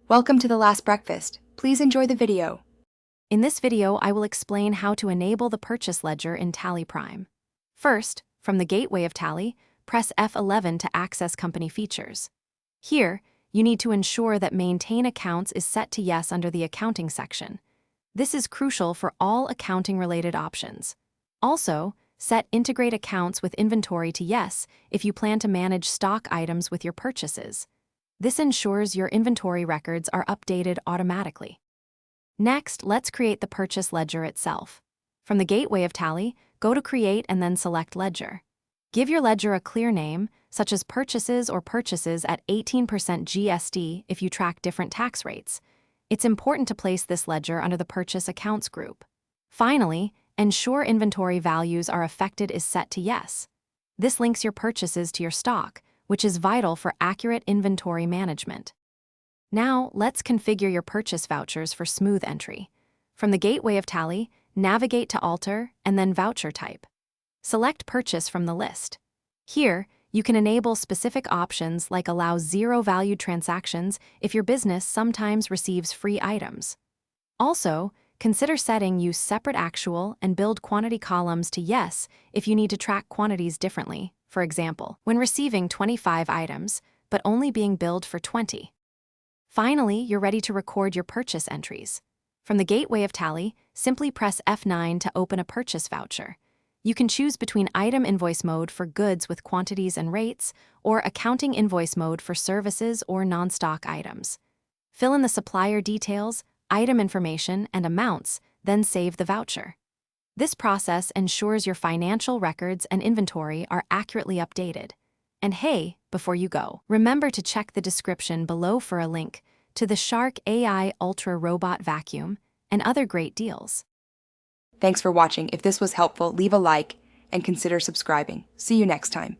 Welcome to The Last Breakfast. Please enjoy the video. In this video, I will explain how to enable the purchase ledger in Tally Prime. First, from the gateway of Tally, press F11 to access company features. Here, you need to ensure that Maintain Accounts is set to Yes under the Accounting section. This is crucial for all accounting-related options. Also, set Integrate Accounts with Inventory to Yes if you plan to manage stock items with your purchases. This ensures your inventory records are updated automatically. Next, let's create the purchase ledger itself. From the gateway of Tally, go to Create and then select Ledger. Give your ledger a clear name, such as Purchases or Purchases at 18% GST if you track different tax rates. It's important to place this ledger under the Purchase Accounts group. Finally, ensure inventory values are affected is set to Yes. This links your purchases to your stock, which is vital for accurate inventory management. Now, let's configure your purchase vouchers for smooth entry. From the gateway of Tally, navigate to Alter and then Voucher Type. Select Purchase from the list. Here, you can enable specific options like allow zero-value transactions if your business sometimes receives free items. Also, consider setting Use Separate Actual and Build Quantity columns to Yes if you need to track quantities differently, for example, when receiving 25 items, but only being billed for 20. Finally, you're ready to record your purchase entries. From the gateway of Tally, simply press F9 to open a purchase voucher. You can choose between Item Invoice Mode for goods with quantities and rates, or Accounting Invoice Mode for services or non-stock items. Fill in the supplier details, item information, and amounts, then save the voucher. This process ensures your financial records and inventory are accurately updated. And hey, before you go, remember to check the description below for a link to the Shark AI Ultra Robot Vacuum and other great deals. Thanks for watching. If this was helpful, leave a like and consider subscribing. See you next time.